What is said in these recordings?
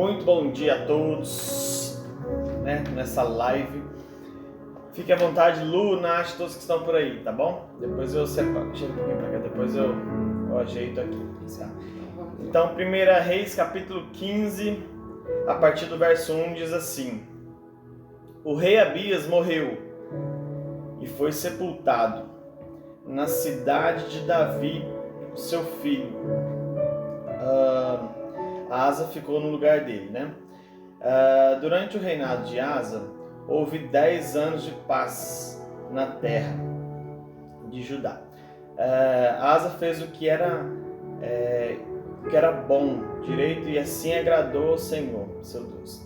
Muito bom dia a todos, nessa live. Fique à vontade, Lu, Nath, todos que estão por aí, tá bom? Depois eu separo, deixa um pouquinho pra cá, depois eu ajeito aqui. Tá? Então, 1 Reis, capítulo 15, a partir do verso 1, diz assim: O rei Abias morreu e foi sepultado na cidade de Davi, seu filho. Asa ficou no lugar dele, durante o reinado de Asa, houve 10 anos de paz na terra de Judá. Asa fez o que era bom, direito, e assim agradou ao Senhor, seu Deus.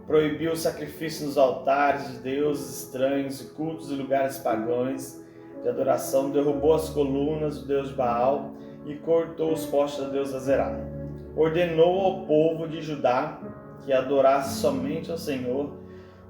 Proibiu o sacrifício nos altares de deuses estranhos e cultos em lugares pagãos de adoração, derrubou as colunas do deus de Baal e cortou os postes da deusa Zerá. Ordenou ao povo de Judá que adorasse somente ao Senhor,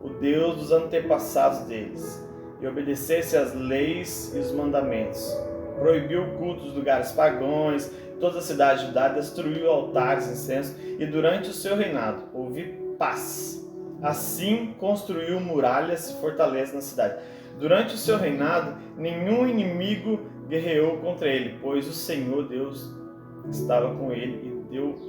o Deus dos antepassados deles, e obedecesse às leis e os mandamentos. Proibiu o culto dos lugares pagãos, toda a cidade de Judá, destruiu altares e incensos, e durante o seu reinado houve paz. Assim construiu muralhas e fortalezas na cidade. Durante o seu reinado, nenhum inimigo guerreou contra ele, pois o Senhor Deus estava com ele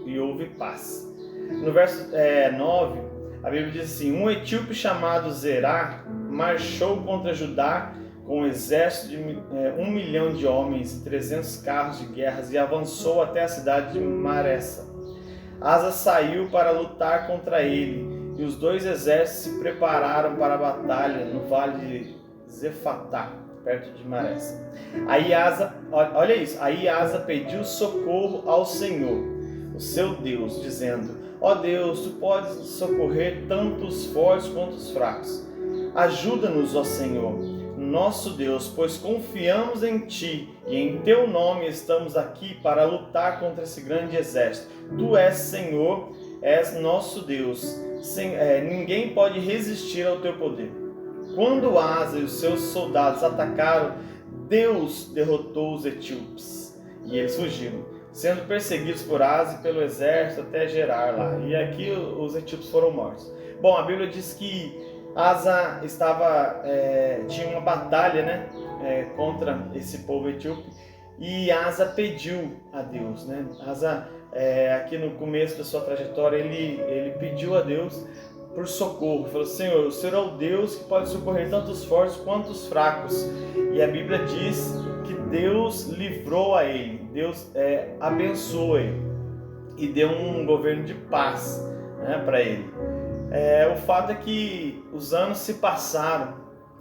e houve paz. No verso 9, a Bíblia diz assim: Um etíope chamado Zerá marchou contra Judá com um exército de 1 milhão de homens e 300 carros de guerra e avançou até a cidade de Maressa. Asa saiu para lutar contra ele e os dois exércitos se prepararam para a batalha no vale de Zefatá, perto de Maressa. Aí Asa pediu socorro ao Senhor, o seu Deus, dizendo: Ó Deus, tu podes socorrer tanto os fortes quanto os fracos. Ajuda-nos, ó Senhor, nosso Deus, pois confiamos em ti e em teu nome estamos aqui para lutar contra esse grande exército. Tu és Senhor, és nosso Deus. Ninguém pode resistir ao teu poder. Quando Asa e os seus soldados atacaram, Deus derrotou os etíopes e eles fugiram, sendo perseguidos por Asa e pelo exército até Gerar lá. E aqui os etíopes foram mortos. Bom, a Bíblia diz que Asa tinha uma batalha, contra esse povo etíope, e Asa pediu a Deus, Asa, aqui no começo da sua trajetória, ele pediu a Deus por socorro. Falou: Senhor, o Senhor é o Deus que pode socorrer tanto os fortes quanto os fracos. E a Bíblia diz que Deus livrou a ele, Deus abençoou ele e deu um governo de paz para ele. O fato é que os anos se passaram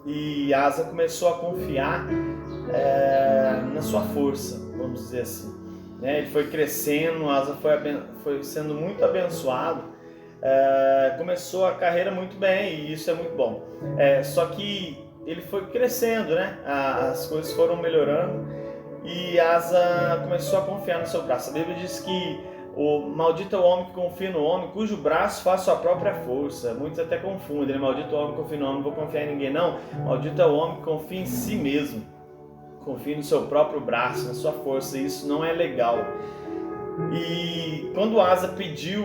e Asa começou a confiar na sua força, vamos dizer assim. Ele foi crescendo, Asa foi sendo muito abençoado, começou a carreira muito bem e isso é muito bom. Só que ele foi crescendo, as coisas foram melhorando e Asa começou a confiar no seu braço. A Bíblia diz que o maldito é o homem que confia no homem, cujo braço faz sua própria força. Muitos até confundem, maldito é o homem que confia no homem, não vou confiar em ninguém. Não, maldito é o homem que confia em si mesmo, confia no seu próprio braço, na sua força, e isso não é legal. E quando Asa pediu,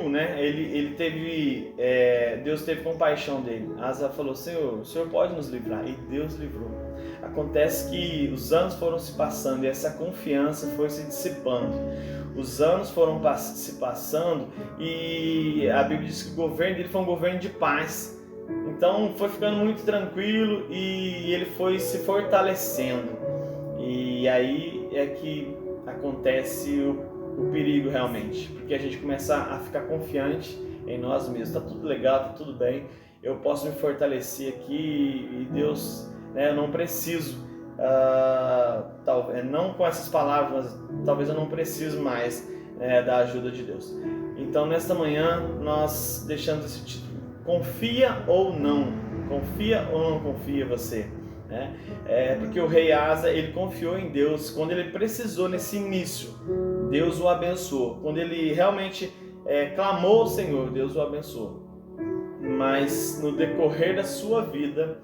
Deus teve compaixão dele. Asa falou: Senhor, o Senhor pode nos livrar, e Deus livrou. Acontece que os anos foram se passando e essa confiança foi se dissipando. Os anos foram se passando e a Bíblia diz que o governo dele foi um governo de paz. Então foi ficando muito tranquilo e ele foi se fortalecendo. E aí é que acontece o perigo realmente, porque a gente começa a ficar confiante em nós mesmos. Tá tudo legal, tá tudo bem, eu posso me fortalecer aqui e Deus, eu não preciso, não com essas palavras, talvez eu não preciso mais da ajuda de Deus. Então nesta manhã nós deixamos esse título: confia ou não confia você? Porque o rei Asa, ele confiou em Deus quando ele precisou nesse início, Deus o abençoou. Quando ele realmente clamou ao Senhor, Deus o abençoou. Mas no decorrer da sua vida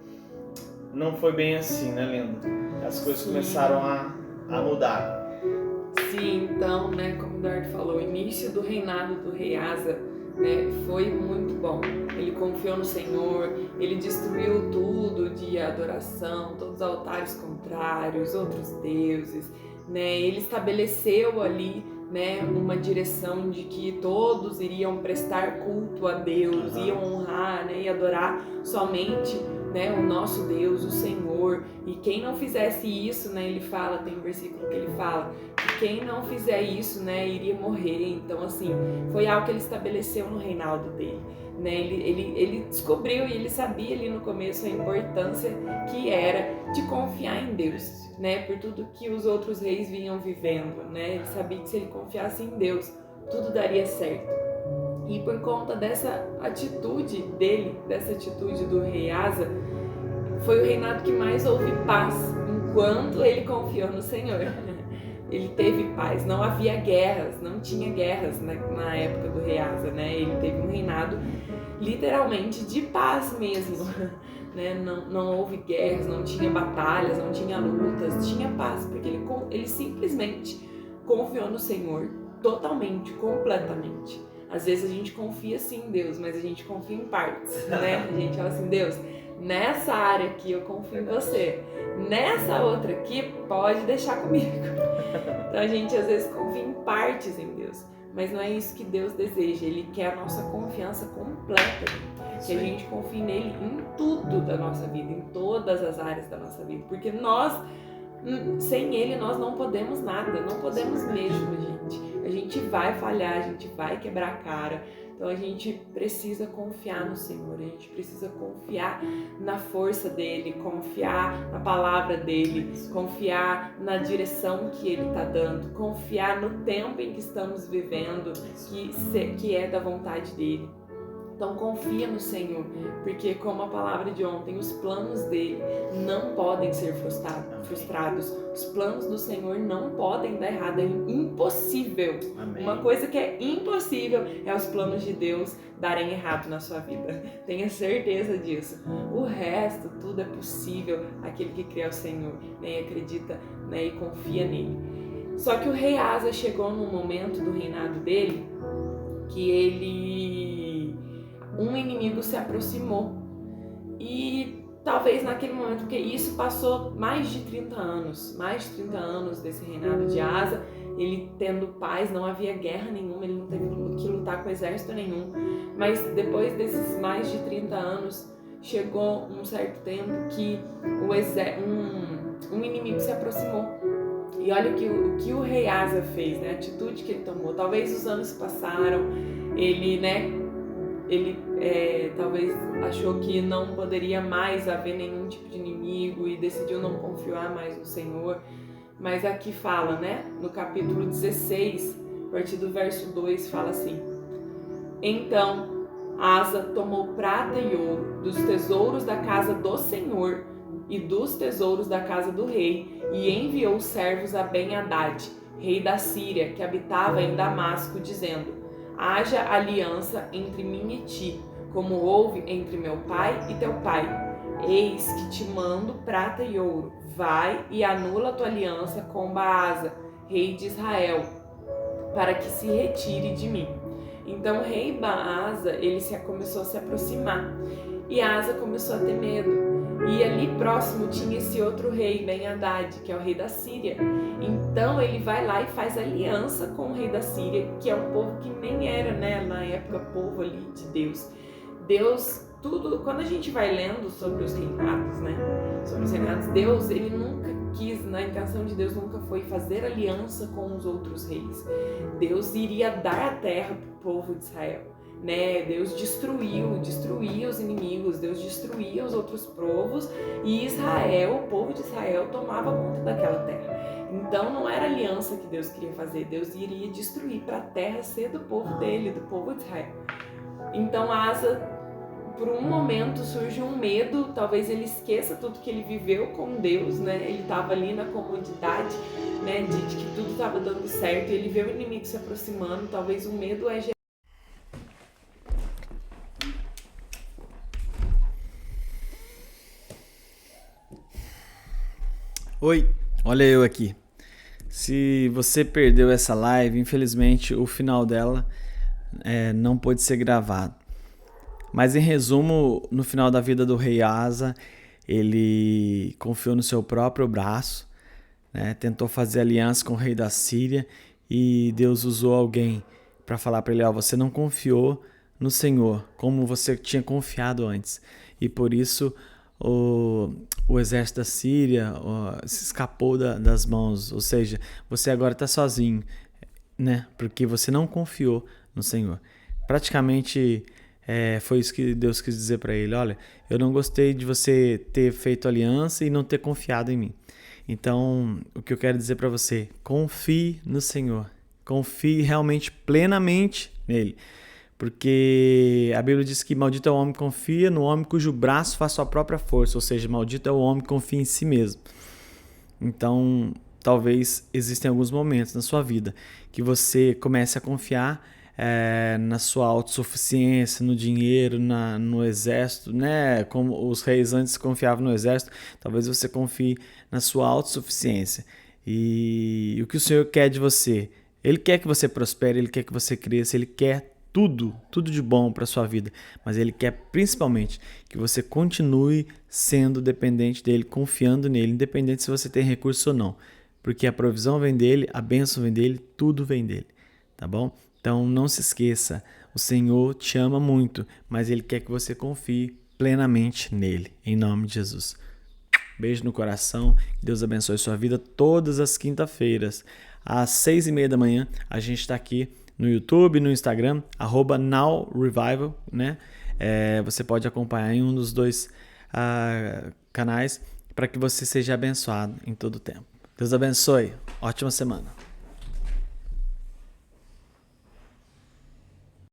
não foi bem assim, Linda? As coisas começaram a mudar. Sim, então, como o Eduardo falou, o início do reinado do rei Asa né? Foi muito bom. Ele confiou no Senhor, ele destruiu tudo de adoração, todos os altares contrários, outros deuses, né? Ele estabeleceu ali, né, uma direção de que todos iriam prestar culto a Deus, iam honrar, né, e adorar somente, né, o nosso Deus, o Senhor. E quem não fizesse isso, né, ele fala, tem um versículo que ele fala, que quem não fizer isso, né, iria morrer. Então, assim, foi algo que ele estabeleceu no reinado dele. Né? Ele descobriu e ele sabia ali no começo a importância que era de confiar em Deus, né? Por tudo que os outros reis vinham vivendo, né? Ele sabia que se ele confiasse em Deus, tudo daria certo. E por conta dessa atitude dele, dessa atitude do rei Asa, foi o reinado que mais houve paz, enquanto ele confiou no Senhor. Ele teve paz, não havia guerras, não tinha guerras na época do rei Asa, né? Ele teve um reinado literalmente de paz mesmo, né? Não houve guerras, não tinha batalhas, não tinha lutas, tinha paz, porque ele simplesmente confiou no Senhor, totalmente, completamente. Às vezes a gente confia sim em Deus, mas a gente confia em partes, né? A gente fala assim, Deus, nessa área aqui eu confio em você, nessa outra aqui pode deixar comigo. Então a gente às vezes confia em partes em Deus, mas não é isso que Deus deseja. Ele quer a nossa confiança completa, que a gente confie nele em tudo da nossa vida, em todas as áreas da nossa vida, porque nós, sem ele, nós não podemos nada, não podemos mesmo, gente. A gente vai falhar, a gente vai quebrar a cara. Então a gente precisa confiar no Senhor, a gente precisa confiar na força dele, confiar na palavra dele, confiar na direção que ele está dando, confiar no tempo em que estamos vivendo, que é da vontade dele. Então confia no Senhor, porque como a palavra de ontem, os planos dele não podem ser frustrados. Os planos do Senhor não podem dar errado, é impossível. Amém. Uma coisa que é impossível é os planos de Deus darem errado na sua vida. Tenha certeza disso. O resto, tudo é possível, aquele que crê ao Senhor, né, acredita, né, e confia nele. Só que o rei Asa chegou num momento do reinado dele que um inimigo se aproximou, e talvez naquele momento, porque isso passou mais de 30 anos desse reinado de Asa, ele tendo paz, não havia guerra nenhuma, ele não teve que lutar com exército nenhum, mas depois desses mais de 30 anos, chegou um certo tempo que um inimigo se aproximou. E olha o que o rei Asa fez, né? A atitude que ele tomou. Talvez os anos se passaram, ele, né? Ele talvez achou que não poderia mais haver nenhum tipo de inimigo e decidiu não confiar mais no Senhor. Mas aqui fala, né? No capítulo 16, a partir do verso 2, fala assim: Então Asa tomou prata e ouro dos tesouros da casa do Senhor e dos tesouros da casa do rei, e enviou servos a Ben-Hadad, rei da Síria, que habitava em Damasco, dizendo: Haja aliança entre mim e ti, como houve entre meu pai e teu pai. Eis que te mando prata e ouro. Vai e anula tua aliança com Baasa, rei de Israel, para que se retire de mim. Então o rei Baasa, ele começou a se aproximar, e Asa começou a ter medo. E ali próximo tinha esse outro rei, Ben-Hadad, que é o rei da Síria. Então ele vai lá e faz aliança com o rei da Síria, que é um povo que nem era, né, na época, povo ali de Deus. Deus, tudo, quando a gente vai lendo sobre os reinados, né, sobre os reinados, Deus, ele nunca quis, na intenção de Deus nunca foi fazer aliança com os outros reis. Deus iria dar a terra para o povo de Israel. Né? Deus destruía os inimigos, Deus destruía os outros povos, e Israel, o povo de Israel, tomava conta daquela terra. Então não era aliança que Deus queria fazer, Deus iria destruir para a terra ser do povo dele, do povo de Israel. Então Asa, por um momento surge um medo, talvez ele esqueça tudo que ele viveu com Deus, né? Ele estava ali na comodidade, né, de que tudo estava dando certo, e ele vê o inimigo se aproximando, talvez o medo é Oi, olha eu aqui. Se você perdeu essa live, infelizmente o final dela não pôde ser gravado. Mas em resumo, no final da vida do rei Asa, ele confiou no seu próprio braço, né? Tentou fazer aliança com o rei da Síria e Deus usou alguém para falar para ele: você não confiou no Senhor como você tinha confiado antes, e por isso o exército da Síria se escapou das mãos, ou seja, você agora está sozinho, né? Porque você não confiou no Senhor. Praticamente foi isso que Deus quis dizer para ele: olha, eu não gostei de você ter feito aliança e não ter confiado em mim. Então, o que eu quero dizer para você: confie no Senhor, confie realmente plenamente nele, porque a Bíblia diz que maldito é o homem que confia no homem cujo braço faz sua própria força, ou seja, maldito é o homem que confia em si mesmo. Então, talvez existem alguns momentos na sua vida que você comece a confiar na sua autossuficiência, no dinheiro, no exército, né? Como os reis antes confiavam no exército, talvez você confie na sua autossuficiência. E o que o Senhor quer de você? Ele quer que você prospere, Ele quer que você cresça, Ele quer tudo de bom para a sua vida, mas Ele quer principalmente que você continue sendo dependente dEle, confiando nele, independente se você tem recurso ou não, porque a provisão vem dEle, a bênção vem dEle, tudo vem dEle, tá bom? Então não se esqueça, o Senhor te ama muito, mas Ele quer que você confie plenamente nele, em nome de Jesus. Beijo no coração, que Deus abençoe sua vida. Todas as quinta-feiras, às 6:30 da manhã, a gente está aqui no YouTube, no Instagram, @NowRevival, né? Você pode acompanhar em um dos dois canais para que você seja abençoado em todo o tempo. Deus abençoe. Ótima semana.